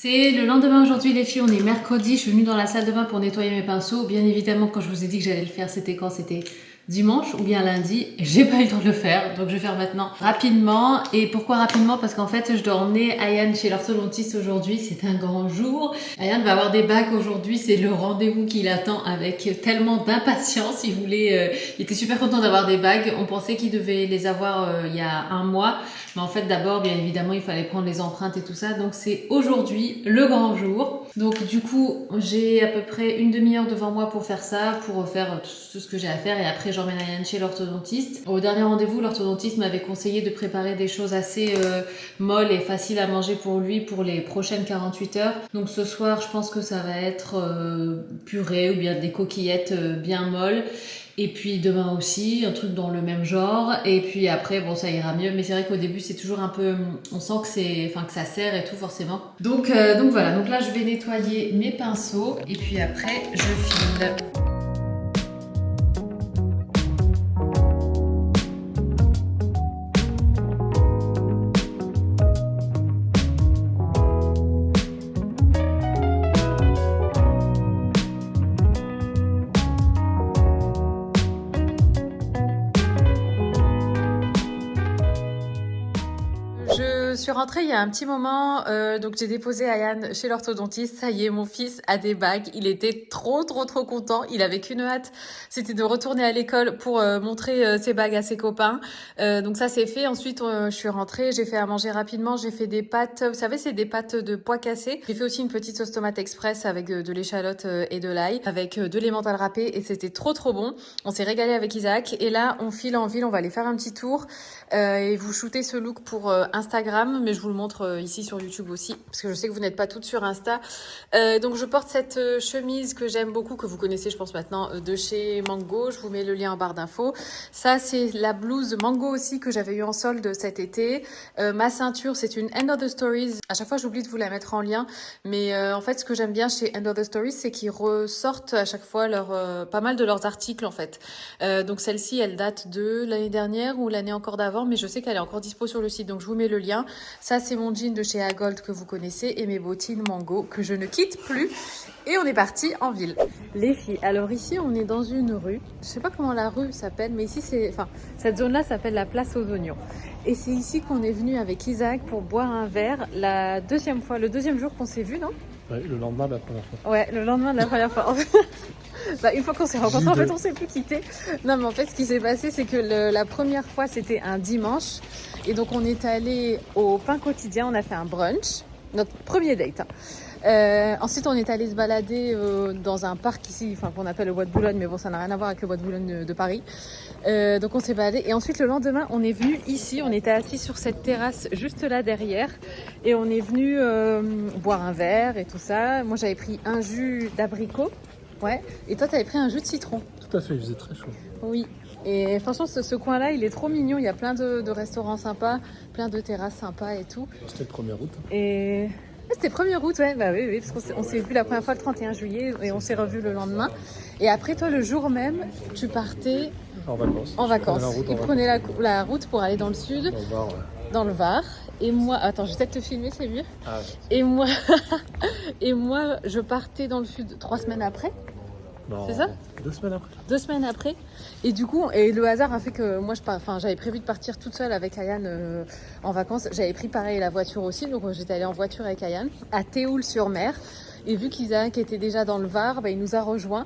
C'est le lendemain aujourd'hui les filles, on est mercredi, je suis venue dans la salle de bain pour nettoyer mes pinceaux. Bien évidemment quand je vous ai dit que j'allais le faire, c'était quand? C'était dimanche ou bien lundi. J'ai pas eu le temps de le faire, donc je vais faire maintenant rapidement. Et pourquoi rapidement? Parce qu'en fait je dois emmener Ayane chez l'orthodontiste aujourd'hui, c'est un grand jour. Ayane va avoir des bagues aujourd'hui, c'est le rendez-vous qu'il attend avec tellement d'impatience. Il était super content d'avoir des bagues. On pensait qu'il devait les avoir il y a un mois. Mais en fait, d'abord, bien évidemment, il fallait prendre les empreintes et tout ça. Donc, c'est aujourd'hui le grand jour. Donc, du coup, j'ai à peu près une demi-heure devant moi pour faire ça, pour faire tout ce que j'ai à faire. Et après, j'emmène Ayane chez l'orthodontiste. Au dernier rendez-vous, l'orthodontiste m'avait conseillé de préparer des choses assez molles et faciles à manger pour lui pour les prochaines 48 heures. Donc, ce soir, je pense que ça va être purée ou bien des coquillettes bien molles. Et puis demain aussi, un truc dans le même genre. Et puis après, bon, ça ira mieux. Mais c'est vrai qu'au début, c'est toujours un peu... On sent que ça serre et tout, forcément. Donc voilà. Donc là, je vais nettoyer mes pinceaux. Et puis après, je file. Je suis rentrée il y a un petit moment, donc j'ai déposé Ayane chez l'orthodontiste. Ça y est, mon fils a des bagues. Il était trop content. Il avait qu'une hâte, c'était de retourner à l'école pour montrer ses bagues à ses copains. Donc ça c'est fait. Ensuite, je suis rentrée, j'ai fait à manger rapidement. J'ai fait des pâtes, vous savez, c'est des pâtes de pois cassés. J'ai fait aussi une petite sauce tomate express avec de l'échalote et de l'ail, avec de l'emmental râpé, et c'était trop bon. On s'est régalé avec Isaac. Et là, on file en ville, on va aller faire un petit tour et vous shooter ce look pour Instagram, mais je vous le montre ici sur YouTube aussi, parce que je sais que vous n'êtes pas toutes sur Insta. Donc je porte cette chemise que j'aime beaucoup, que vous connaissez je pense maintenant, de chez Mango. Je vous mets le lien en barre d'infos. Ça c'est la blouse Mango aussi que j'avais eu en solde cet été. Ma ceinture c'est une End of the Stories. À chaque fois j'oublie de vous la mettre en lien, mais en fait ce que j'aime bien chez End of the Stories, c'est qu'ils ressortent à chaque fois pas mal de leurs articles en fait. Donc celle-ci elle date de l'année dernière ou l'année encore d'avant, mais je sais qu'elle est encore dispo sur le site, donc je vous mets le lien. Ça c'est mon jean de chez Agold que vous connaissez et mes bottines Mango que je ne quitte plus. Et on est parti en ville. Les filles, alors ici on est dans une rue. Je sais pas comment la rue s'appelle, mais ici cette zone-là s'appelle la place aux oignons. Et c'est ici qu'on est venu avec Isaac pour boire un verre le deuxième jour qu'on s'est vu, non? Ouais, le lendemain de la première fois. Ouais, le lendemain de la première fois. Bah, une fois qu'on s'est rencontrés, en fait, on s'est plus quittés. Non, mais en fait, ce qui s'est passé, c'est que la première fois, c'était un dimanche. Et donc, on est allé au Pain Quotidien, on a fait un brunch. Notre premier date. Ensuite, on est allé se balader dans un parc ici, qu'on appelle le Bois de Boulogne, mais bon, ça n'a rien à voir avec le Bois de Boulogne de Paris. Donc, on s'est baladé. Et ensuite, le lendemain, on est venu ici. On était assis sur cette terrasse juste là derrière. Et on est venu boire un verre et tout ça. Moi, j'avais pris un jus d'abricot. Ouais. Et toi, t'avais pris un jus de citron. Tout à fait, il faisait très chaud. Oui. Et franchement, ce coin-là, il est trop mignon. Il y a plein de restaurants sympas, plein de terrasses sympas et tout. C'était le 1er août. Et c'était 1er août, ouais. Bah oui, parce qu'on s'est vu la première fois le 31 juillet et on s'est revu le lendemain. Et après, toi, le jour même, tu partais en vacances. En vacances. Il prenait la route pour aller dans le sud. Dans le Var, ouais. Dans le Var. Et moi, attends, je vais peut-être te filmer, c'est mieux. Ah, ouais. Et moi, je partais dans le sud 3 semaines après. Non, c'est ça? 2 semaines après. 2 semaines après. Et du coup, le hasard a fait que moi, j'avais prévu de partir toute seule avec Ayane en vacances. J'avais pris pareil la voiture aussi, donc j'étais allée en voiture avec Ayane à Théoul-sur-Mer. Et vu qu'Isaac était déjà dans le Var, il nous a rejoints.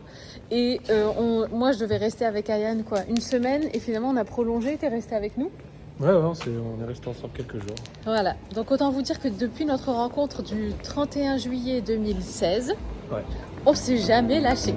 Et moi, je devais rester avec Ayane une semaine. Et finalement, on a prolongé. T'es resté avec nous? Ouais, on est resté ensemble quelques jours. Voilà. Donc autant vous dire que depuis notre rencontre du 31 juillet 2016, ouais, on s'est jamais lâché.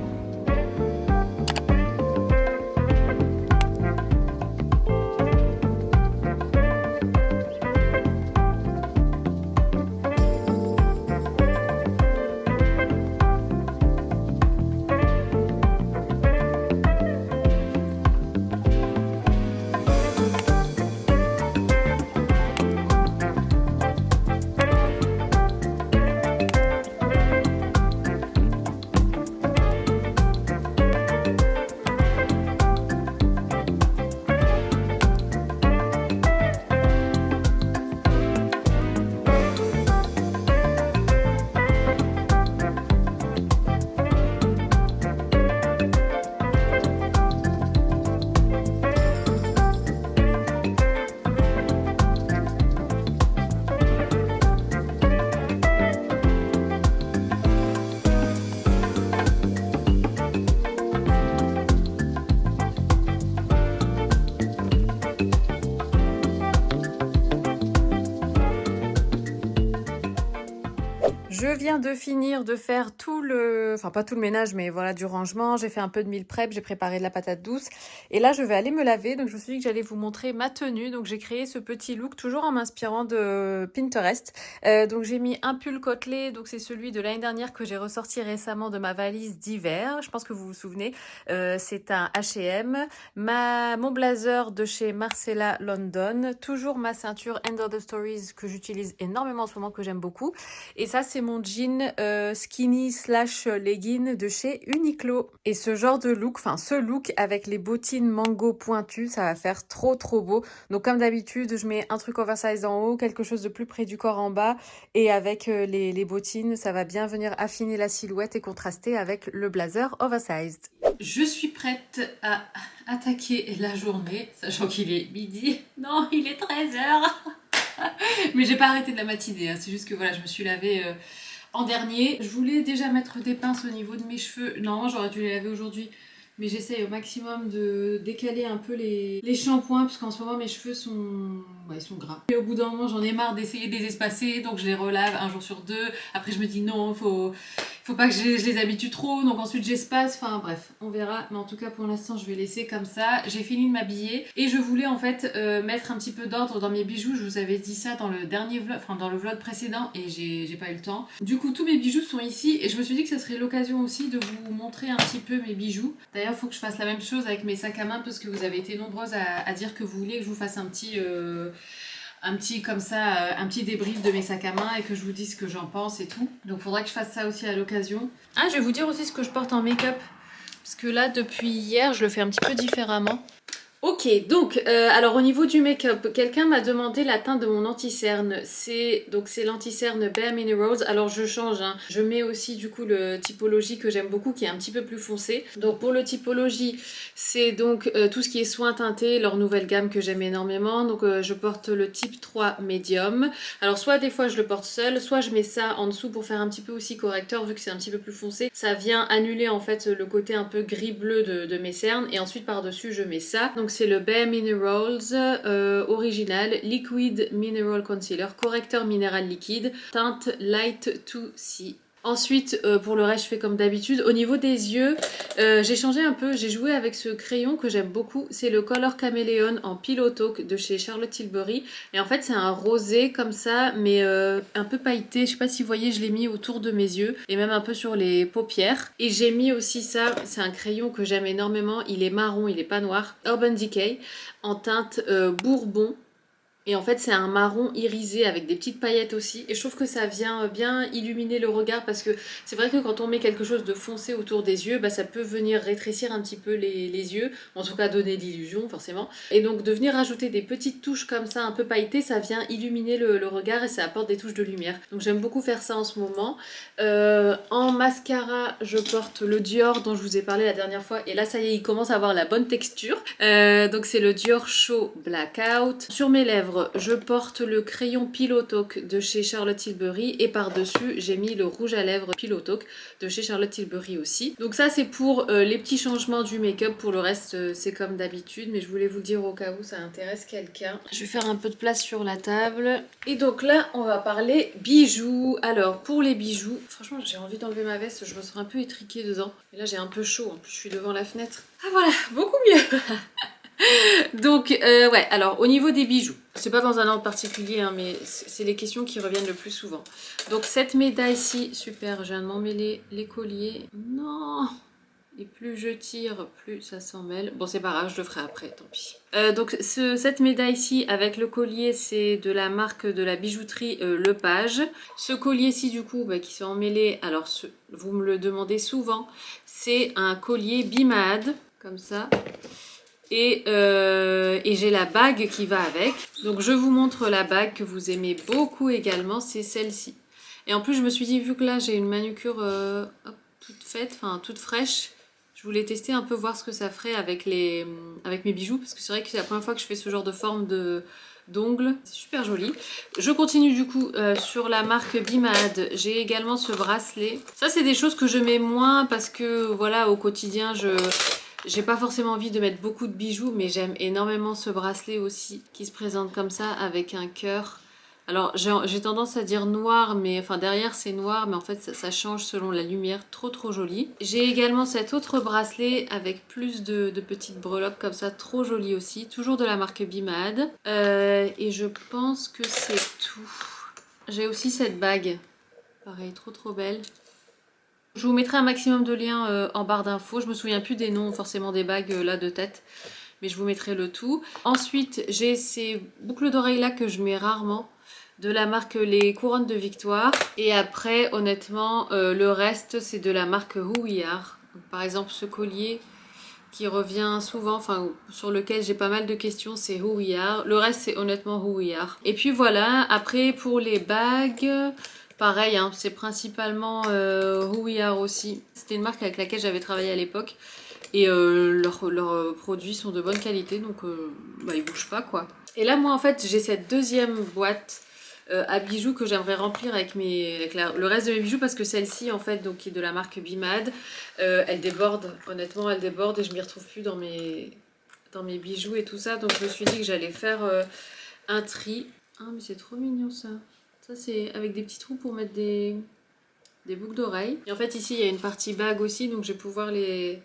Je viens de finir de faire tout le... Enfin, pas tout le ménage, mais voilà, du rangement. J'ai fait un peu de meal prep, j'ai préparé de la patate douce. Et là, je vais aller me laver. Donc, je me suis dit que j'allais vous montrer ma tenue. Donc, j'ai créé ce petit look, toujours en m'inspirant de Pinterest. Donc, j'ai mis un pull côtelé. Donc, c'est celui de l'année dernière que j'ai ressorti récemment de ma valise d'hiver. Je pense que vous vous souvenez. C'est un H&M. Mon blazer de chez Marcella London. Toujours ma ceinture End of the Stories que j'utilise énormément en ce moment, que j'aime beaucoup. Et ça, c'est mon jean skinny slash legging de chez Uniqlo. Et ce genre de look, enfin ce look avec les bottines mango pointues, ça va faire trop trop beau. Donc comme d'habitude, je mets un truc oversize en haut, quelque chose de plus près du corps en bas. Et avec les bottines, ça va bien venir affiner la silhouette et contraster avec le blazer oversized. Je suis prête à attaquer la journée, sachant qu'il est midi. Non, il est 13h. Mais j'ai pas arrêté de la matinée, hein. C'est juste que voilà, je me suis lavée en dernier. Je voulais déjà mettre des pinces au niveau de mes cheveux. Normalement, j'aurais dû les laver aujourd'hui. Mais j'essaye au maximum de décaler un peu les shampoings, parce qu'en ce moment, mes cheveux sont... Ouais, ils sont gras. Et au bout d'un moment, j'en ai marre d'essayer de les espacer, donc je les relave un jour sur deux. Après, je me dis non, faut pas que je les habitue trop, donc ensuite j'espace, enfin bref, on verra. Mais en tout cas, pour l'instant, je vais laisser comme ça. J'ai fini de m'habiller et je voulais en fait mettre un petit peu d'ordre dans mes bijoux. Je vous avais dit ça dans le dernier vlog, enfin dans le vlog précédent, et j'ai pas eu le temps. Du coup, tous mes bijoux sont ici et je me suis dit que ça serait l'occasion aussi de vous montrer un petit peu mes bijoux. D'ailleurs, il faut que je fasse la même chose avec mes sacs à main, parce que vous avez été nombreuses à dire que vous vouliez que je vous fasse un petit comme ça, un petit débrief de mes sacs à main et que je vous dise ce que j'en pense et tout. Donc faudra que je fasse ça aussi à l'occasion. Ah, je vais vous dire aussi ce que je porte en make-up, parce que là depuis hier je le fais un petit peu différemment. Ok, donc alors au niveau du make-up, quelqu'un m'a demandé la teinte de mon anti-cerne. C'est l'anti-cerne Bare Minerals. Alors je change, hein. Je mets aussi du coup le typologie que j'aime beaucoup, qui est un petit peu plus foncé. Donc pour le typologie, c'est donc tout ce qui est soin teinté, leur nouvelle gamme que j'aime énormément. Donc je porte le type 3 médium. Alors soit des fois je le porte seul, soit je mets ça en dessous pour faire un petit peu aussi correcteur, vu que c'est un petit peu plus foncé. Ça vient annuler en fait le côté un peu gris-bleu de mes cernes, et ensuite par-dessus je mets ça. Donc c'est le Bare Minerals original Liquid Mineral Concealer, correcteur minéral liquide, teinte Light to See. Ensuite, pour le reste, je fais comme d'habitude. Au niveau des yeux, j'ai changé un peu. J'ai joué avec ce crayon que j'aime beaucoup. C'est le Color Chameleon en Pillow Talk de chez Charlotte Tilbury. Et en fait, c'est un rosé comme ça, mais un peu pailleté. Je sais pas si vous voyez, je l'ai mis autour de mes yeux et même un peu sur les paupières. Et j'ai mis aussi ça. C'est un crayon que j'aime énormément. Il est marron, il est pas noir. Urban Decay en teinte Bourbon. Et en fait, c'est un marron irisé avec des petites paillettes aussi. Et je trouve que ça vient bien illuminer le regard, parce que c'est vrai que quand on met quelque chose de foncé autour des yeux, bah, ça peut venir rétrécir un petit peu les yeux. En tout cas, donner l'illusion, forcément. Et donc, de venir ajouter des petites touches comme ça, un peu pailletées, ça vient illuminer le regard et ça apporte des touches de lumière. Donc, j'aime beaucoup faire ça en ce moment. En mascara, je porte le Dior dont je vous ai parlé la dernière fois. Et là, ça y est, il commence à avoir la bonne texture. Donc, c'est le Dior Show Blackout. Sur mes lèvres, je porte le crayon Pillow Talk de chez Charlotte Tilbury, et par-dessus j'ai mis le rouge à lèvres Pillow Talk de chez Charlotte Tilbury aussi. Donc ça c'est pour les petits changements du make-up. Pour le reste c'est comme d'habitude, mais je voulais vous le dire au cas où ça intéresse quelqu'un. Je vais faire un peu de place sur la table. Et donc là on va parler bijoux. Alors pour les bijoux, franchement j'ai envie d'enlever ma veste, je me sens un peu étriquée dedans. Et là j'ai un peu chaud, en plus je suis devant la fenêtre. Ah voilà, beaucoup mieux. Donc ouais, alors au niveau des bijoux, c'est pas dans un ordre particulier, hein, mais c'est les questions qui reviennent le plus souvent. Donc cette médaille-ci, super, je viens de m'emmêler les colliers. Non. Et plus je tire, plus ça s'en mêle. Bon, c'est pas grave, je le ferai après, tant pis. Donc cette médaille-ci avec le collier, c'est de la marque de la bijouterie Le Page. Ce collier-ci, du coup, qui s'est emmêlé, alors vous me le demandez souvent, c'est un collier Bimad, comme ça. Et j'ai la bague qui va avec. Donc je vous montre la bague que vous aimez beaucoup également, c'est celle-ci. Et en plus je me suis dit, vu que là j'ai une manucure toute faite, enfin toute fraîche, je voulais tester un peu, voir ce que ça ferait avec mes bijoux, parce que c'est vrai que c'est la première fois que je fais ce genre de forme d'ongles. C'est super joli. Je continue du coup sur la marque Bimad. J'ai également ce bracelet. Ça c'est des choses que je mets moins, parce que voilà, au quotidien j'ai pas forcément envie de mettre beaucoup de bijoux, mais j'aime énormément ce bracelet aussi, qui se présente comme ça avec un cœur Alors j'ai tendance à dire noir, mais enfin derrière c'est noir, mais en fait ça change selon la lumière, trop joli. J'ai également cet autre bracelet avec plus de petites breloques comme ça, trop joli aussi, toujours de la marque Bimad. Et je pense que c'est tout. J'ai aussi cette bague, pareil, trop belle. Je vous mettrai un maximum de liens en barre d'infos. Je me souviens plus des noms forcément des bagues là de tête, mais je vous mettrai le tout. Ensuite, j'ai ces boucles d'oreilles là que je mets rarement, de la marque Les Couronnes de Victoire. Et après, honnêtement, le reste c'est de la marque Who We Are. Donc, par exemple, ce collier qui revient souvent, enfin sur lequel j'ai pas mal de questions, c'est Who We Are. Le reste c'est honnêtement Who We Are. Et puis voilà, après pour les bagues, pareil, hein, c'est principalement Who We Are aussi. C'était une marque avec laquelle j'avais travaillé à l'époque. Et leurs produits sont de bonne qualité, donc bah, ils bougent pas quoi. Et là moi en fait j'ai cette deuxième boîte à bijoux que j'aimerais remplir avec, le reste de mes bijoux, parce que celle-ci en fait donc qui est de la marque Bimad, elle déborde, honnêtement elle déborde et je m'y retrouve plus dans mes bijoux et tout ça, donc je me suis dit que j'allais faire un tri. Ah mais c'est trop mignon ça. Ça c'est avec des petits trous pour mettre des boucles d'oreilles. Et en fait ici il y a une partie bague aussi, donc je vais pouvoir les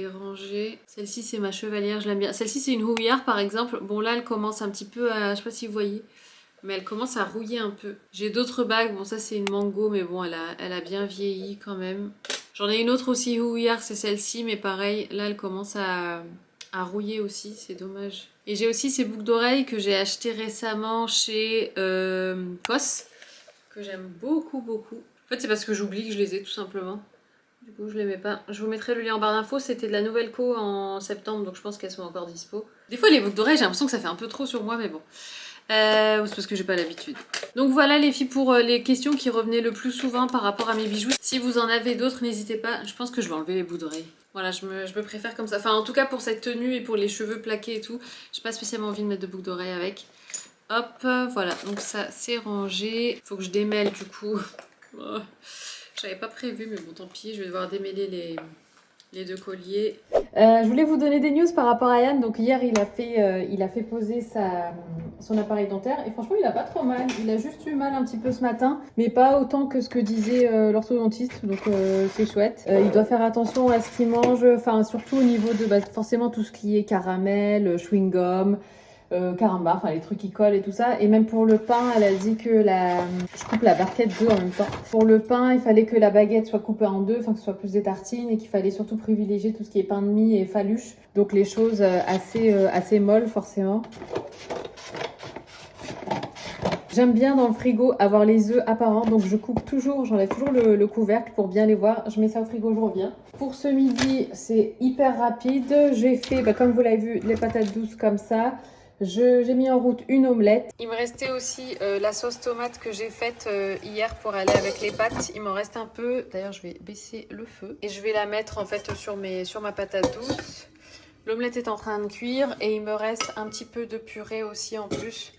ranger. Celle-ci c'est ma chevalière, je l'aime bien. Celle-ci c'est une rouillard par exemple. Bon là elle commence un petit peu à, je sais pas si vous voyez, mais elle commence à rouiller un peu. J'ai d'autres bagues, bon ça c'est une mango, mais bon elle a bien vieilli quand même. J'en ai une autre aussi rouillard, c'est celle-ci, mais pareil, là elle commence à rouiller aussi, c'est dommage. Et j'ai aussi ces boucles d'oreilles que j'ai achetées récemment chez COS, que j'aime beaucoup. En fait c'est parce que j'oublie que je les ai tout simplement. Du coup, je les mets pas. Je vous mettrai le lien en barre d'infos. C'était de la nouvelle co en septembre, donc je pense qu'elles sont encore dispo. Des fois, les boucles d'oreilles, j'ai l'impression que ça fait un peu trop sur moi, mais bon. C'est parce que j'ai pas l'habitude. Donc voilà les filles pour les questions qui revenaient le plus souvent par rapport à mes bijoux. Si vous en avez d'autres, n'hésitez pas. Je pense que je vais enlever les boucles d'oreilles. Voilà, je me préfère comme ça. Enfin, en tout cas, pour cette tenue et pour les cheveux plaqués et tout, j'ai pas spécialement envie de mettre de boucles d'oreilles avec. Hop, voilà. Donc ça, c'est rangé. Faut que je démêle du coup. Oh. J'avais pas prévu, mais bon, tant pis, je vais devoir démêler les deux colliers. Je voulais vous donner des news par rapport à Yann. Donc hier, il a fait poser son appareil dentaire et franchement, il a pas trop mal. Il a juste eu mal un petit peu ce matin, mais pas autant que ce que disait l'orthodontiste. Donc c'est chouette. Il doit faire attention à ce qu'il mange, enfin surtout au niveau de forcément tout ce qui est caramel, chewing-gum. Carambar, enfin les trucs qui collent et tout ça. Et même pour le pain, elle a dit que je coupe la barquette deux en même temps. Pour le pain, il fallait que la baguette soit coupée en deux, enfin que ce soit plus des tartines, et qu'il fallait surtout privilégier tout ce qui est pain de mie et faluche. Donc les choses assez molles forcément. J'aime bien dans le frigo avoir les œufs apparents, donc je coupe toujours, j'enlève toujours le couvercle pour bien les voir. Je mets ça au frigo, je reviens. Pour ce midi, c'est hyper rapide. J'ai fait, comme vous l'avez vu, les patates douces comme ça. J'ai mis en route une omelette. Il me restait aussi la sauce tomate que j'ai faite hier pour aller avec les pâtes. Il m'en reste un peu. D'ailleurs, je vais baisser le feu. Et je vais la mettre en fait sur ma patate douce. L'omelette est en train de cuire et il me reste un petit peu de purée aussi en plus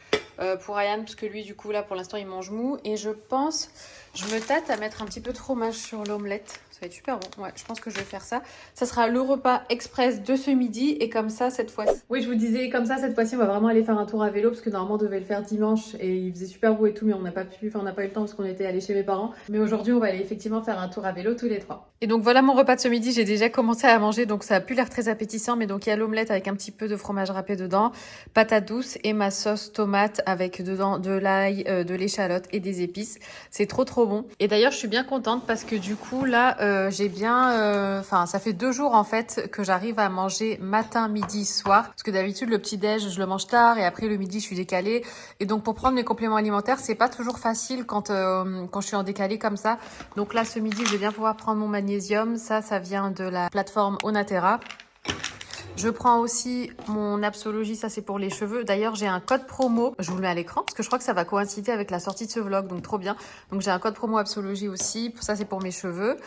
pour Ryan. Parce que lui, du coup, là, pour l'instant, il mange mou. Et je me tâte à mettre un petit peu de fromage sur l'omelette. Ça va être super bon. Ouais, je pense que je vais faire ça. Ça sera le repas express de ce midi. Et comme ça, cette fois-ci. Oui, je vous disais, comme ça, cette fois-ci, on va vraiment aller faire un tour à vélo. Parce que normalement, on devait le faire dimanche. Et il faisait super beau et tout. Mais on n'a pas eu le temps parce qu'on était allé chez mes parents. Mais aujourd'hui, on va aller effectivement faire un tour à vélo tous les trois. Et donc, voilà mon repas de ce midi. J'ai déjà commencé à manger. Donc, ça a pu l'air très appétissant. Mais donc, il y a l'omelette avec un petit peu de fromage râpé dedans. Patates douces et ma sauce tomate avec dedans de l'ail, de l'échalote et des épices. C'est trop bon. Et d'ailleurs, je suis bien contente parce que du coup, là, j'ai bien... ça fait 2 jours en fait que j'arrive à manger matin, midi, soir. Parce que d'habitude, le petit-déj, je le mange tard et après le midi, je suis décalée. Et donc, pour prendre mes compléments alimentaires, c'est pas toujours facile quand je suis en décalé comme ça. Donc là, ce midi, je vais bien pouvoir prendre mon magnésium. Ça vient de la plateforme Onatera. Je prends aussi mon Absologie, ça c'est pour les cheveux. D'ailleurs, j'ai un code promo, je vous le mets à l'écran parce que je crois que ça va coïncider avec la sortie de ce vlog, donc trop bien. Donc j'ai un code promo Absologie aussi, ça c'est pour mes cheveux.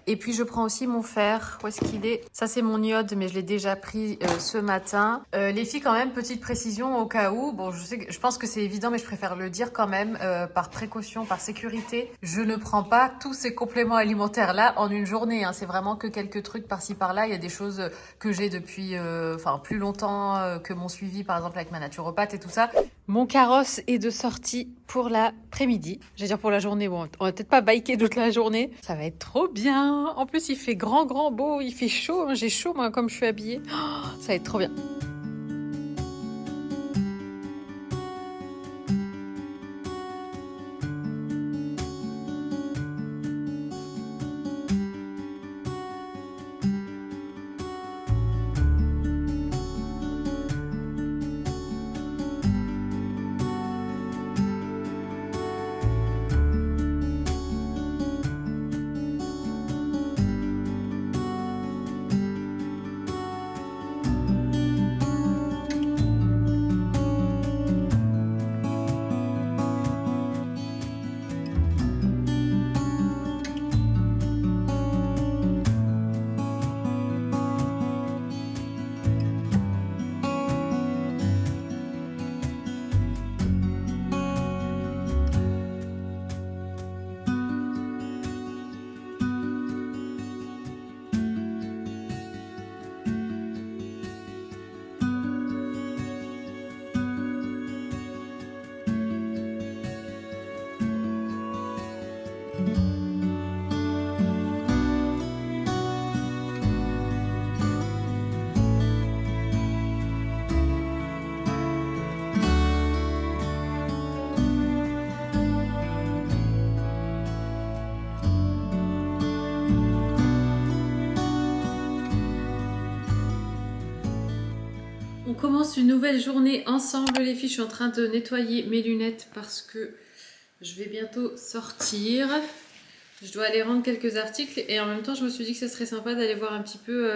Et puis je prends aussi mon fer, où est-ce qu'il est? Ça c'est mon iode, mais je l'ai déjà pris ce matin. Les filles quand même, petite précision au cas où, bon je pense que c'est évident mais je préfère le dire quand même, par précaution, par sécurité. Je ne prends pas tous ces compléments alimentaires là en une journée, hein. C'est vraiment que quelques trucs par-ci par-là, il y a des choses que j'ai depuis enfin plus longtemps que mon suivi, par exemple avec ma naturopathe et tout ça. Mon carrosse est de sortie pour l'après-midi. J'allais dire pour la journée. Bon, on va peut-être pas biker toute la journée. Ça va être trop bien. En plus, il fait grand beau. Il fait chaud. J'ai chaud moi comme je suis habillée. Oh, ça va être trop bien. On commence une nouvelle journée ensemble les filles. Je suis en train de nettoyer mes lunettes parce que je vais bientôt sortir. Je dois aller rendre quelques articles et en même temps je me suis dit que ce serait sympa d'aller voir un petit peu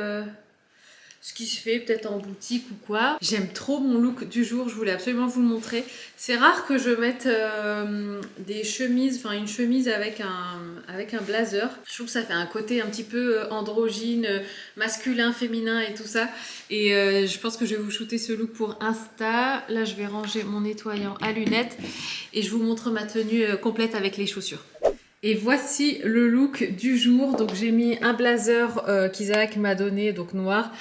ce qui se fait peut-être en boutique ou quoi. J'aime trop mon look du jour, je voulais absolument vous le montrer. C'est rare que je mette des chemises, enfin une chemise avec un blazer. Je trouve que ça fait un côté un petit peu androgyne, masculin, féminin et tout ça. Et je pense que je vais vous shooter ce look pour Insta. Là je vais ranger mon nettoyant à lunettes et je vous montre ma tenue complète avec les chaussures. Et voici le look du jour. Donc j'ai mis un blazer qu'Isaac m'a donné, donc noir.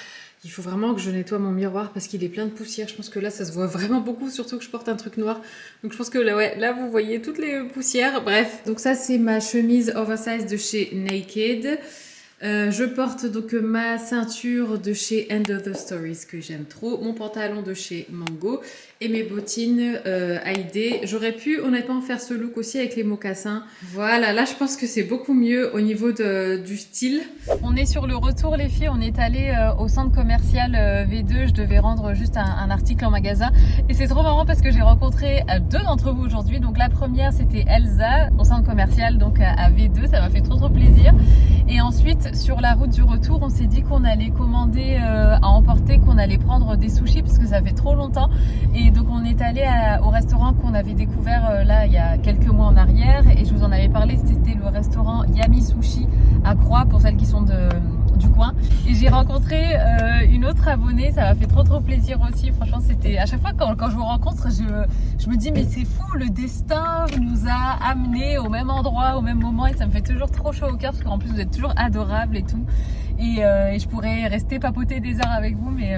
Il faut vraiment que je nettoie mon miroir parce qu'il est plein de poussière. Je pense que là, ça se voit vraiment beaucoup, surtout que je porte un truc noir. Donc je pense que là, ouais, là vous voyez toutes les poussières. Bref, donc ça, c'est ma chemise oversize de chez Naked. Je porte donc ma ceinture de chez End of the Stories que j'aime trop, mon pantalon de chez Mango et mes bottines Haidé. J'aurais pu honnêtement faire ce look aussi avec les mocassins. Voilà, là je pense que c'est beaucoup mieux au niveau du style. On est sur le retour les filles, on est allé au centre commercial V2, je devais rendre juste un article en magasin et c'est trop marrant parce que j'ai rencontré deux d'entre vous aujourd'hui. Donc la première c'était Elsa au centre commercial donc à V2, ça m'a fait trop plaisir. Et ensuite, sur la route du retour, on s'est dit qu'on allait commander à emporter, qu'on allait prendre des sushis parce que ça fait trop longtemps. Et donc, on est allé au restaurant qu'on avait découvert là il y a quelques mois en arrière. Et je vous en avais parlé, c'était le restaurant Yami Sushi à Croix pour celles qui sont du coin. Et j'ai rencontré une autre abonnée, ça m'a fait trop plaisir aussi. Franchement, c'était à chaque fois quand je vous rencontre, je me dis mais c'est fou, le destin nous a amenés au même endroit, au même moment et ça me fait toujours trop chaud au cœur parce qu'en plus vous êtes toujours adorables et tout. Et je pourrais rester papoter des heures avec vous, mais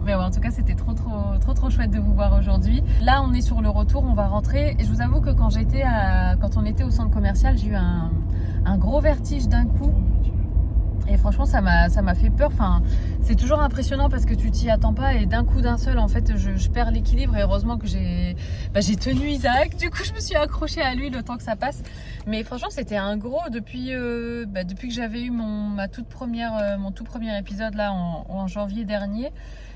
ouais, en tout cas c'était trop chouette de vous voir aujourd'hui. Là on est sur le retour, on va rentrer et je vous avoue que quand on était au centre commercial, j'ai eu un gros vertige d'un coup. Et franchement, ça m'a fait peur. Enfin, c'est toujours impressionnant parce que tu t'y attends pas et d'un coup, d'un seul, en fait, je perds l'équilibre. Et heureusement que j'ai tenu Isaac. Du coup, je me suis accrochée à lui le temps que ça passe. Mais franchement, c'était un gros depuis que j'avais eu mon tout premier épisode là en janvier dernier.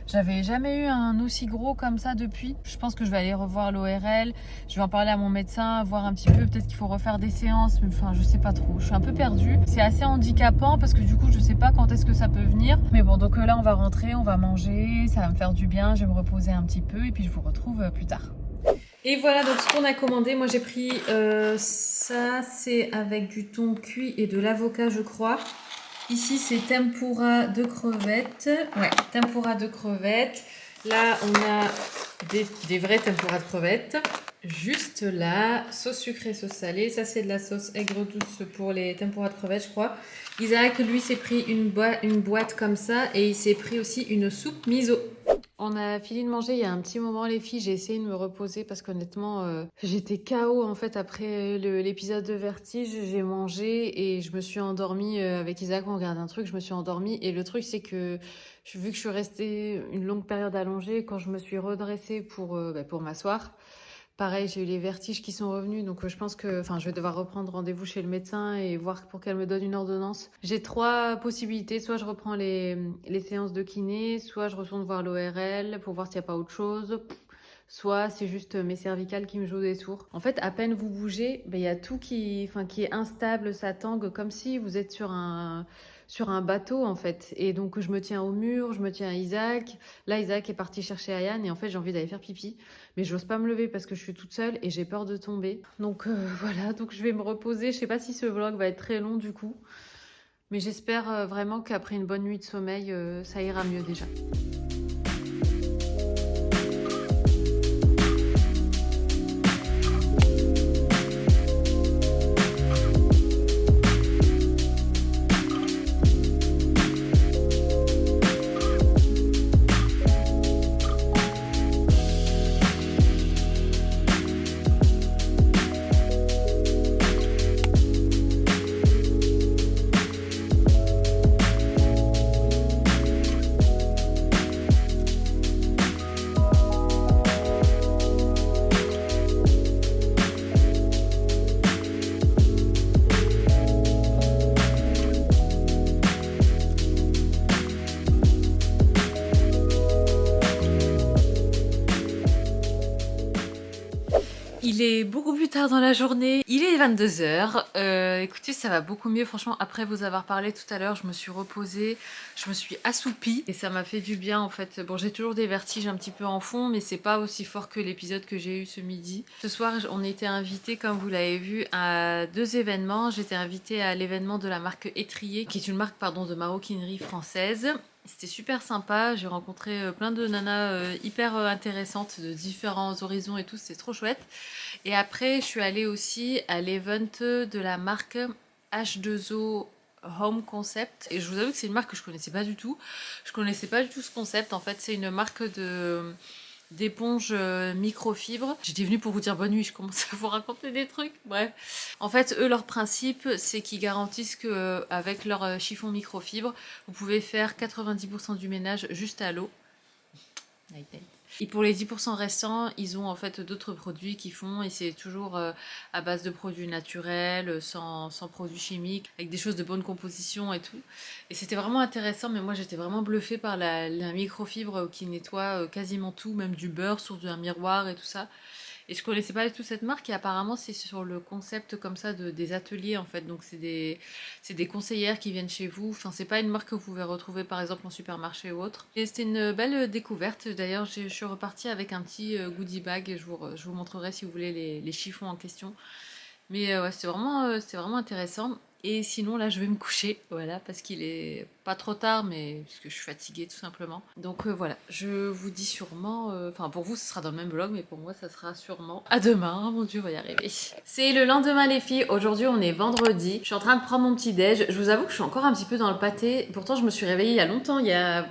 J'avais jamais eu un aussi gros comme ça depuis. Je pense que je vais aller revoir l'ORL. Je vais en parler à mon médecin, voir un petit peu. Peut-être qu'il faut refaire des séances. Mais enfin, je sais pas trop. Je suis un peu perdue. C'est assez handicapant parce que du coup, je sais pas quand est-ce que ça peut venir. Mais bon, donc là, on va rentrer, on va manger. Ça va me faire du bien. Je vais me reposer un petit peu et puis je vous retrouve plus tard. Et voilà donc ce qu'on a commandé. Moi, j'ai pris ça. C'est avec du thon cuit et de l'avocat, je crois. Ici, c'est tempura de crevettes. Ouais, tempura de crevettes. Là, on a des vrais tempura de crevettes. juste là. Sauce sucrée, sauce salée. Ça, c'est de la sauce aigre douce pour les tempura de crevettes, je crois. Isaac, lui, s'est pris une boîte comme ça et il s'est pris aussi une soupe miso. On a fini de manger il y a un petit moment, les filles. J'ai essayé de me reposer parce qu'honnêtement, j'étais KO en fait après l'épisode de Vertige. J'ai mangé et je me suis endormie avec Isaac. On regarde un truc, je me suis endormie. Et le truc, c'est que vu que je suis restée une longue période allongée, quand je me suis redressée pour m'asseoir, pareil, j'ai eu les vertiges qui sont revenus, donc je pense que, enfin, je vais devoir reprendre rendez-vous chez le médecin et voir pour qu'elle me donne une ordonnance. J'ai 3 possibilités, soit je reprends les séances de kiné, soit je retourne voir l'ORL pour voir s'il n'y a pas autre chose, soit c'est juste mes cervicales qui me jouent des tours. En fait, à peine vous bougez, il y a tout qui est instable, ça tangue, comme si vous êtes sur un bateau en fait. Et donc je me tiens au mur, je me tiens à Isaac. Là, Isaac est parti chercher Ayane et en fait j'ai envie d'aller faire pipi. Mais j'ose pas me lever parce que je suis toute seule et j'ai peur de tomber. Donc voilà, donc je vais me reposer. Je sais pas si ce vlog va être très long du coup. Mais j'espère vraiment qu'après une bonne nuit de sommeil, ça ira mieux déjà. Il est beaucoup plus tard dans la journée, il est 22h. Écoutez, ça va beaucoup mieux. Franchement, après vous avoir parlé tout à l'heure, je me suis reposée, je me suis assoupie et ça m'a fait du bien en fait. Bon, j'ai toujours des vertiges un petit peu en fond, mais c'est pas aussi fort que l'épisode que j'ai eu ce midi. Ce soir, on était invités, comme vous l'avez vu, à 2 événements. J'étais invitée à l'événement de la marque Étrier, qui est une marque de maroquinerie française. C'était super sympa, j'ai rencontré plein de nanas hyper intéressantes de différents horizons et tout, c'était trop chouette. Et après, je suis allée aussi à l'event de la marque H2O Home Concept. Et je vous avoue que c'est une marque que je connaissais pas du tout. Je connaissais pas du tout ce concept. En fait, c'est une marque d'éponges microfibre. J'étais venue pour vous dire bonne nuit, je commence à vous raconter des trucs. Bref. En fait, eux, leur principe, c'est qu'ils garantissent que avec leur chiffon microfibre, vous pouvez faire 90% du ménage juste à l'eau. Et pour les 10% restants, ils ont en fait d'autres produits qu'ils font et c'est toujours à base de produits naturels, sans produits chimiques, avec des choses de bonne composition et tout. Et c'était vraiment intéressant, mais moi j'étais vraiment bluffée par la microfibre qui nettoie quasiment tout, même du beurre sur un miroir et tout ça. Et je connaissais pas du tout cette marque et apparemment c'est sur le concept comme ça des ateliers en fait. Donc c'est des conseillères qui viennent chez vous. Enfin c'est pas une marque que vous pouvez retrouver par exemple en supermarché ou autre. Et c'était une belle découverte. D'ailleurs je suis repartie avec un petit goodie bag. Je vous montrerai si vous voulez les chiffons en question. Mais ouais, c'était vraiment intéressant. Et sinon, là, je vais me coucher, voilà, parce qu'il est pas trop tard, mais parce que je suis fatiguée, tout simplement. Donc voilà, je vous dis sûrement... Enfin, pour vous, ce sera dans le même vlog, mais pour moi, ça sera sûrement à demain. Oh, mon Dieu, on va y arriver. C'est le lendemain, les filles. Aujourd'hui, on est vendredi. Je suis en train de prendre mon petit déj. Je vous avoue que je suis encore un petit peu dans le pâté. Pourtant, je me suis réveillée il y a longtemps, il y a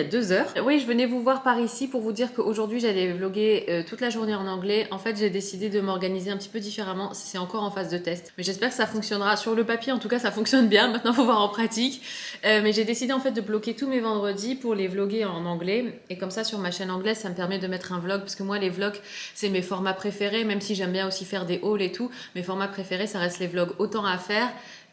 2 heures. Oui, je venais vous voir par ici pour vous dire qu'aujourd'hui j'allais vlogger toute la journée en anglais. En fait, j'ai décidé de m'organiser un petit peu différemment. C'est encore en phase de test. Mais j'espère que ça fonctionnera. Sur le papier, en tout cas, ça fonctionne bien. Maintenant, il faut voir en pratique. Mais j'ai décidé en fait de bloquer tous mes vendredis pour les vlogger en anglais. Et comme ça, sur ma chaîne anglaise, ça me permet de mettre un vlog. Parce que moi, les vlogs, c'est mes formats préférés. Même si j'aime bien aussi faire des hauls et tout. Mes formats préférés, ça reste les vlogs autant à faire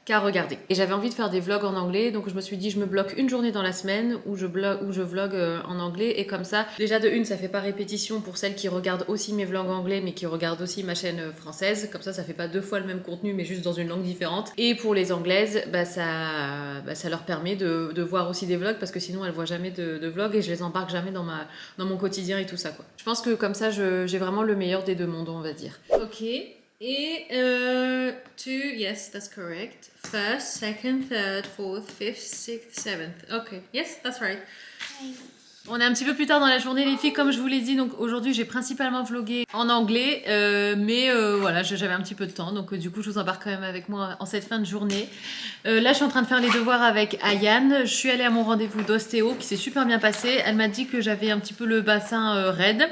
qu'à regarder. Et j'avais envie de faire des vlogs en anglais, donc je me suis dit je me bloque une journée dans la semaine où je vlog en anglais et comme ça, déjà de une, ça fait pas répétition pour celles qui regardent aussi mes vlogs anglais mais qui regardent aussi ma chaîne française, comme ça fait pas 2 fois le même contenu mais juste dans une langue différente. Et pour les anglaises, ça leur permet de voir aussi des vlogs parce que sinon elles voient jamais de vlogs et je les embarque jamais dans mon quotidien et tout ça quoi. Je pense que comme ça j'ai vraiment le meilleur des deux mondes on va dire. Ok. Et two, yes, that's correct. First, second, third, fourth, fifth, sixth, seventh. Okay, yes, that's right. On est un petit peu plus tard dans la journée les filles, comme je vous l'ai dit, donc aujourd'hui j'ai principalement vlogué en anglais, mais voilà, j'avais un petit peu de temps, donc du coup je vous embarque quand même avec moi en cette fin de journée. Là je suis en train de faire les devoirs avec Ayane, je suis allée à mon rendez-vous d'ostéo qui s'est super bien passé, elle m'a dit que j'avais un petit peu le bassin raide.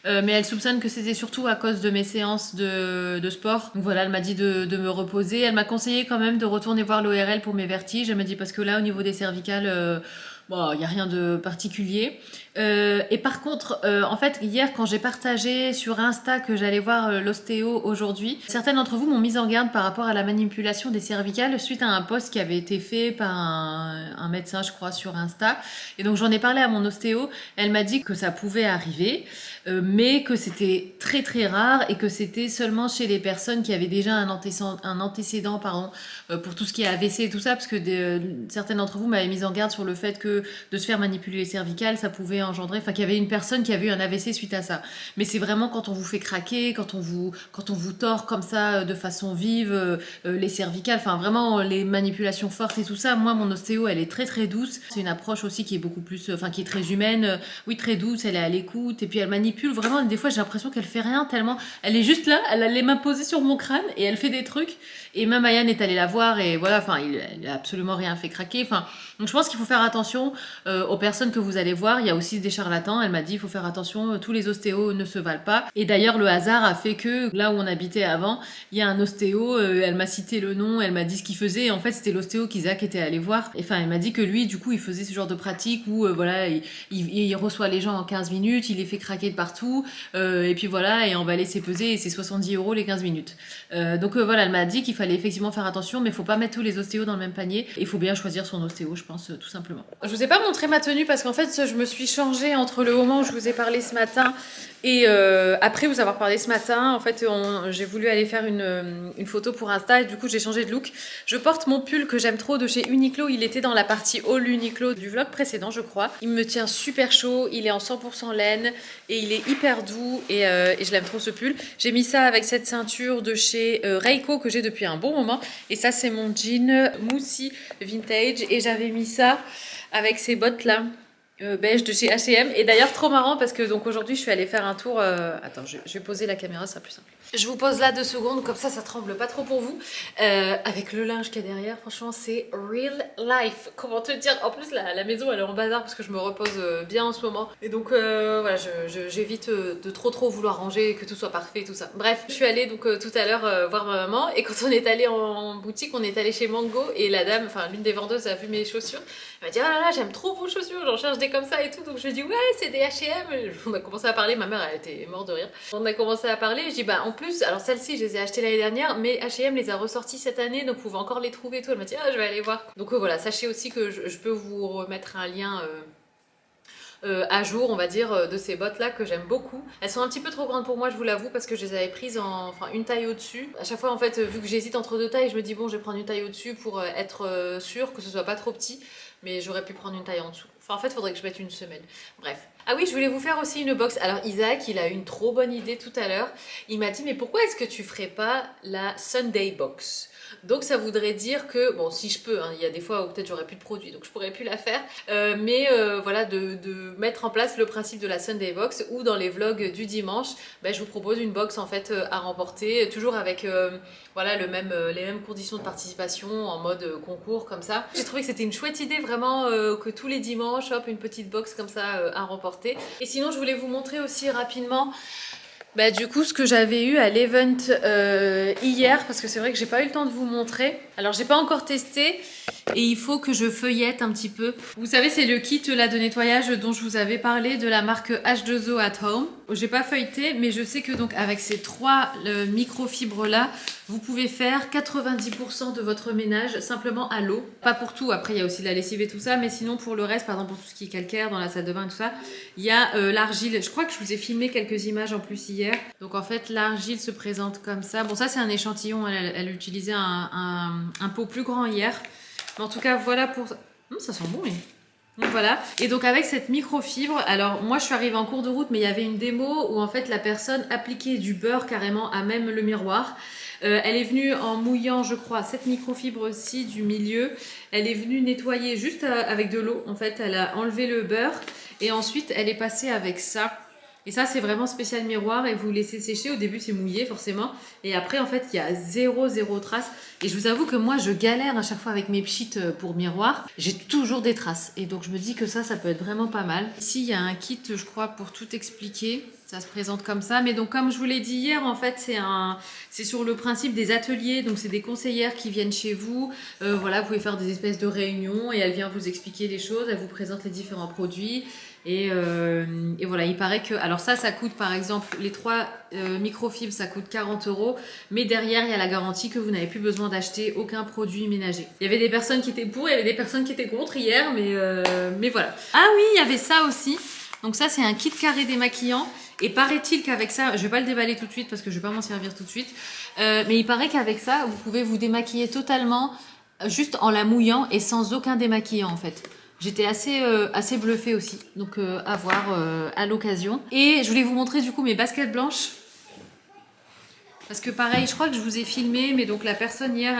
Mais elle soupçonne que c'était surtout à cause de mes séances de sport. Donc voilà, elle m'a dit de me reposer. Elle m'a conseillé quand même de retourner voir l'ORL pour mes vertiges. Elle m'a dit parce que là, au niveau des cervicales, bon, il n'y a rien de particulier. Et par contre, en fait, hier, quand j'ai partagé sur Insta que j'allais voir l'ostéo aujourd'hui, certaines d'entre vous m'ont mise en garde par rapport à la manipulation des cervicales suite à un post qui avait été fait par un médecin, je crois, sur Insta. Et donc, j'en ai parlé à mon ostéo. Elle m'a dit que ça pouvait arriver, mais que c'était très très rare et que c'était seulement chez les personnes qui avaient déjà un antécédent pour tout ce qui est AVC et tout ça, parce que certaines d'entre vous m'avaient mise en garde sur le fait que de se faire manipuler les cervicales, ça pouvait engendrer, enfin qu'il y avait une personne qui avait eu un AVC suite à ça. Mais c'est vraiment quand on vous fait craquer, quand on vous tord comme ça de façon vive, les cervicales, enfin vraiment les manipulations fortes et tout ça. Moi, mon ostéo, elle est très très douce. C'est une approche aussi qui est beaucoup plus, enfin qui est très humaine, oui très douce. Elle est à l'écoute et puis elle manipule vraiment. Des fois, j'ai l'impression qu'elle fait rien tellement elle est juste là, elle a les mains posées sur mon crâne et elle fait des trucs. Et même Ayane est allée la voir et voilà, enfin, il a absolument rien fait craquer. Enfin, donc je pense qu'il faut faire attention aux personnes que vous allez voir. Il y a aussi des charlatans. Elle m'a dit il faut faire attention, tous les ostéos ne se valent pas. Et d'ailleurs, le hasard a fait que là où on habitait avant, il y a un ostéo. Elle m'a cité le nom, elle m'a dit ce qu'il faisait. Et en fait, c'était l'ostéo qu'Isaac était allé voir. Et enfin, elle m'a dit que lui, du coup, il faisait ce genre de pratique où voilà, il reçoit les gens en 15 minutes, il les fait craquer de partout. Et puis voilà, et emballer ses pesées et c'est 70 € les 15 minutes. Donc voilà, elle m'a dit qu'il fallait effectivement faire attention, mais il faut pas mettre tous les ostéos dans le même panier. Il faut bien choisir son ostéo, je pense, tout simplement. Je vous ai pas montré ma tenue parce qu'en fait, je me suis changée entre le moment où je vous ai parlé ce matin et après vous avoir parlé ce matin. En fait, j'ai voulu aller faire une photo pour Insta et du coup, j'ai changé de look. Je porte mon pull que j'aime trop de chez Uniqlo. Il était dans la partie haul Uniqlo du vlog précédent, je crois. Il me tient super chaud. Il est en 100% laine et il est hyper doux et je l'aime trop ce pull. J'ai mis ça avec cette ceinture de chez Reiko que j'ai depuis un bon moment. Et ça, c'est mon jean Moussi vintage et j'avais mis ça avec ces bottes là beige de chez H&M. Et d'ailleurs trop marrant parce que donc aujourd'hui je suis allée faire un tour attends, je vais poser la caméra, ça sera plus simple. Je vous pose là 2 secondes, comme ça tremble pas trop pour vous. Avec le linge qu'il y a derrière, franchement c'est real life. Comment te dire, en plus la maison elle est en bazar parce que je me repose bien en ce moment. Et donc voilà, j'évite de trop vouloir ranger, que tout soit parfait et tout ça. Bref, je suis allée donc tout à l'heure voir ma maman. Et quand on est allé en boutique, on est allé chez Mango. Et la dame, enfin l'une des vendeuses a vu mes chaussures. Elle m'a dit, oh là là, j'aime trop vos chaussures, j'en cherche des comme ça et tout. Donc je lui ai dit, ouais, c'est des H&M. On a commencé à parler, ma mère elle était morte de rire. On a commencé à parler, je dis, bah en plus, alors celles-ci je les ai achetées l'année dernière, mais H&M les a ressorties cette année, donc vous pouvez encore les trouver et tout. Elle m'a dit, ah je vais aller voir. Donc voilà, sachez aussi que je peux vous remettre un lien à jour, on va dire, de ces bottes là que j'aime beaucoup. Elles sont un petit peu trop grandes pour moi, je vous l'avoue, parce que je les avais prises enfin une taille au-dessus. À chaque fois en fait, vu que j'hésite entre 2 tailles, je me dis bon, je vais prendre une taille au-dessus pour être sûre que ce soit pas trop petit, mais j'aurais pu prendre une taille en dessous. Enfin en fait, il faudrait que je mette une semelle. Bref. Ah oui, je voulais vous faire aussi une box. Alors Isaac, il a eu une trop bonne idée tout à l'heure. Il m'a dit mais pourquoi est-ce que tu ferais pas la Sunday box? Donc ça voudrait dire que, bon si je peux, hein, il y a des fois où peut-être j'aurais plus de produits donc je pourrais plus la faire, mais voilà de mettre en place le principe de la Sunday Box où dans les vlogs du dimanche, ben, je vous propose une box en fait à remporter, toujours avec voilà les mêmes conditions de participation en mode concours comme ça. J'ai trouvé que c'était une chouette idée vraiment que tous les dimanches, hop, une petite box comme ça à remporter. Et sinon je voulais vous montrer aussi rapidement bah du coup ce que j'avais eu à l'event hier, parce que c'est vrai que j'ai pas eu le temps de vous montrer. Alors j'ai pas encore testé et il faut que je feuillette un petit peu. Vous savez c'est le kit là de nettoyage dont je vous avais parlé de la marque H2O at Home. J'ai pas feuilleté mais je sais que donc avec ces 3 microfibres là, vous pouvez faire 90% de votre ménage simplement à l'eau. Pas pour tout, après il y a aussi la lessive et tout ça, mais sinon pour le reste, par exemple pour tout ce qui est calcaire dans la salle de bain et tout ça, il y a l'argile. Je crois que je vous ai filmé quelques images en plus hier. Donc en fait l'argile se présente comme ça. Bon ça c'est un échantillon, elle utilisait un pot plus grand hier. Mais en tout cas voilà pour... ça sent bon oui. Donc voilà, et donc avec cette microfibre, alors moi je suis arrivée en cours de route mais il y avait une démo où en fait la personne appliquait du beurre carrément à même le miroir. Elle est venue en mouillant je crois cette microfibre-ci du milieu, elle est venue nettoyer juste avec de l'eau en fait, elle a enlevé le beurre Et ensuite, elle est passée avec ça. Et ça, c'est vraiment spécial miroir et vous laissez sécher. Au début, c'est mouillé forcément. Et après, en fait, il y a zéro trace. Et je vous avoue que moi, je galère à chaque fois avec mes pchits pour miroir. J'ai toujours des traces. Et donc, je me dis que ça peut être vraiment pas mal. Ici, il y a un kit, je crois, pour tout expliquer. Ça se présente comme ça. Mais donc, comme je vous l'ai dit hier, en fait, c'est sur le principe des ateliers. Donc, c'est des conseillères qui viennent chez vous. Voilà, vous pouvez faire des espèces de réunions et elle vient vous expliquer les choses. Elle vous présente les différents produits. Et voilà, il paraît que... Alors ça coûte par exemple, les 3 microfibres, ça coûte 40 €. Mais derrière, il y a la garantie que vous n'avez plus besoin d'acheter aucun produit ménager. Il y avait des personnes qui étaient pour, il y avait des personnes qui étaient contre hier, mais voilà. Ah oui, il y avait ça aussi. Donc ça, c'est un kit carré démaquillant. Et paraît-il qu'avec ça, je vais pas le déballer tout de suite parce que je vais pas m'en servir tout de suite. Mais il paraît qu'avec ça, vous pouvez vous démaquiller totalement juste en la mouillant et sans aucun démaquillant en fait. J'étais assez bluffée aussi, donc à voir à l'occasion. Et je voulais vous montrer du coup mes baskets blanches. Parce que pareil, je crois que je vous ai filmé, mais donc la personne hier,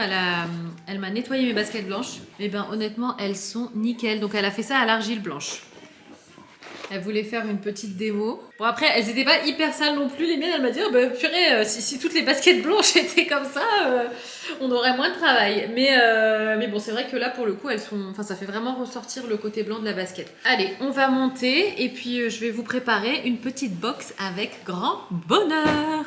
elle m'a nettoyé mes baskets blanches. Et ben honnêtement, elles sont nickel. Donc elle a fait ça à l'argile blanche. Elle voulait faire une petite démo. Bon après, elles étaient pas hyper sales non plus, les miennes. Elle m'a dit, oh, bah, purée, si toutes les baskets blanches étaient comme ça, on aurait moins de travail. Mais bon, c'est vrai que là, pour le coup, enfin, ça fait vraiment ressortir le côté blanc de la basket. Allez, on va monter et puis je vais vous préparer une petite box avec grand bonheur.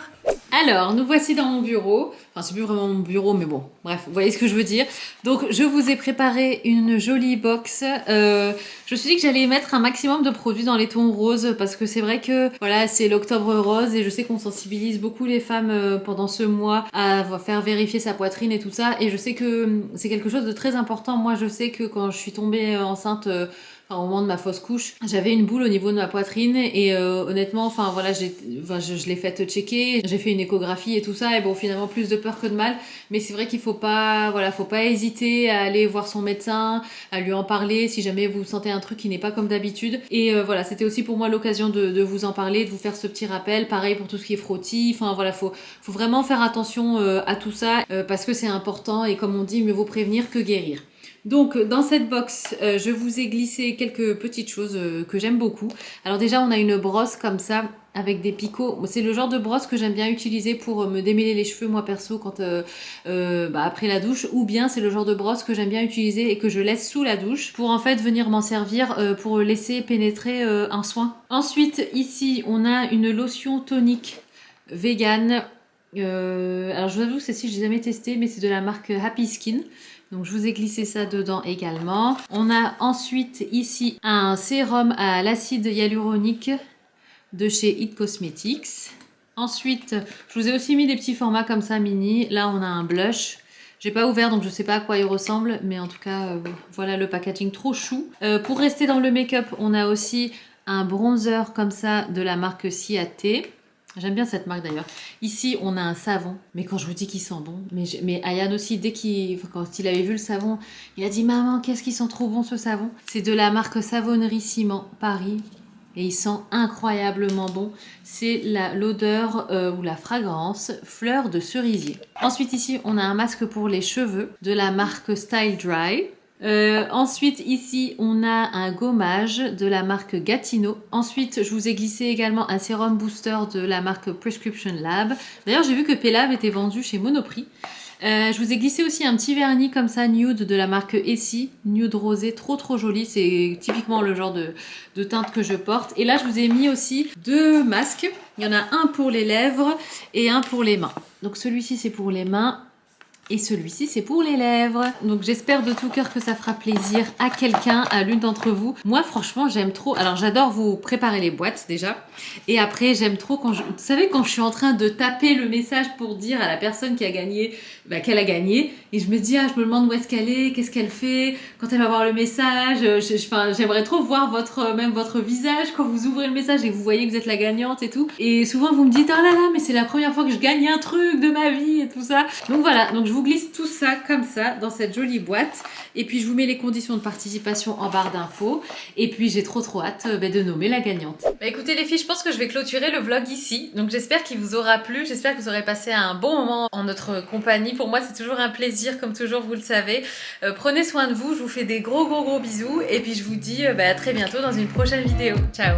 Alors, nous voici dans mon bureau. Enfin, c'est plus vraiment mon bureau, mais bon, bref, vous voyez ce que je veux dire. Donc, je vous ai préparé une jolie box. Je me suis dit que j'allais mettre un maximum de produits dans les tons roses parce que c'est vrai que, voilà, c'est l'octobre rose et je sais qu'on sensibilise beaucoup les femmes pendant ce mois à faire vérifier sa poitrine et tout ça. Et je sais que c'est quelque chose de très important. Moi, je sais que quand je suis tombée enceinte... Enfin, au moment de ma fausse couche, j'avais une boule au niveau de ma poitrine et honnêtement, enfin voilà, je l'ai faite checker, j'ai fait une échographie et tout ça et bon finalement plus de peur que de mal, mais c'est vrai qu'il faut pas hésiter à aller voir son médecin, à lui en parler si jamais vous sentez un truc qui n'est pas comme d'habitude et voilà, c'était aussi pour moi l'occasion de vous en parler, de vous faire ce petit rappel, pareil pour tout ce qui est frottis, enfin voilà, faut vraiment faire attention à tout ça parce que c'est important et comme on dit, mieux vaut prévenir que guérir. Donc dans cette box, je vous ai glissé quelques petites choses que j'aime beaucoup. Alors déjà, on a une brosse comme ça avec des picots. C'est le genre de brosse que j'aime bien utiliser pour me démêler les cheveux, moi perso, quand après la douche. Ou bien c'est le genre de brosse que j'aime bien utiliser et que je laisse sous la douche pour en fait venir m'en servir pour laisser pénétrer un soin. Ensuite, ici, on a une lotion tonique vegan. Alors je vous avoue, celle-ci, je l'ai jamais testée, mais c'est de la marque Happy Skin. Donc je vous ai glissé ça dedans également. On a ensuite ici un sérum à l'acide hyaluronique de chez It Cosmetics. Ensuite, je vous ai aussi mis des petits formats comme ça mini. Là, on a un blush. J'ai pas ouvert donc je sais pas à quoi il ressemble, mais en tout cas, voilà le packaging trop chou. Pour rester dans le make-up, on a aussi un bronzer comme ça de la marque Ciaté. J'aime bien cette marque d'ailleurs. Ici, on a un savon. Mais quand je vous dis qu'il sent bon, mais Ayane aussi, quand il avait vu le savon, il a dit « Maman, qu'est-ce qu'il sent trop bon ce savon ?» C'est de la marque Savonnerie Ciment Paris. Et il sent incroyablement bon. C'est l'odeur ou la fragrance fleur de cerisier. Ensuite, ici, on a un masque pour les cheveux de la marque Style Dry. Ensuite ici on a un gommage de la marque Gatineau. Ensuite je vous ai glissé également un sérum booster de la marque Prescription Lab. D'ailleurs j'ai vu que P-Lab était vendu chez Monoprix. Je vous ai glissé aussi un petit vernis comme ça nude de la marque Essie, nude rosé, trop joli, c'est typiquement le genre de teinte que je porte. Et là je vous ai mis aussi 2 masques, il y en a un pour les lèvres et un pour les mains. Donc celui-ci c'est pour les mains. Et celui-ci, c'est pour les lèvres. Donc j'espère de tout cœur que ça fera plaisir à quelqu'un, à l'une d'entre vous. Moi, franchement, j'aime trop. Alors j'adore vous préparer les boîtes déjà. Et après, j'aime trop quand vous savez, quand je suis en train de taper le message pour dire à la personne qui a gagné, qu'elle a gagné. Et je me dis, je me demande où est-ce qu'elle est, qu'est-ce qu'elle fait, quand elle va voir le message. J'aimerais trop voir votre visage quand vous ouvrez le message et que vous voyez que vous êtes la gagnante et tout. Et souvent, vous me dites, oh là là, mais c'est la première fois que je gagne un truc de ma vie et tout ça. Donc voilà, donc je vous glisse tout ça comme ça dans cette jolie boîte. Et puis je vous mets les conditions de participation en barre d'infos. Et puis j'ai trop hâte de nommer la gagnante. Bah écoutez les filles, je pense que je vais clôturer le vlog ici. Donc j'espère qu'il vous aura plu. J'espère que vous aurez passé un bon moment en notre compagnie. Pour moi c'est toujours un plaisir, comme toujours vous le savez. Prenez soin de vous, je vous fais des gros bisous. Et puis je vous dis à très bientôt dans une prochaine vidéo. Ciao.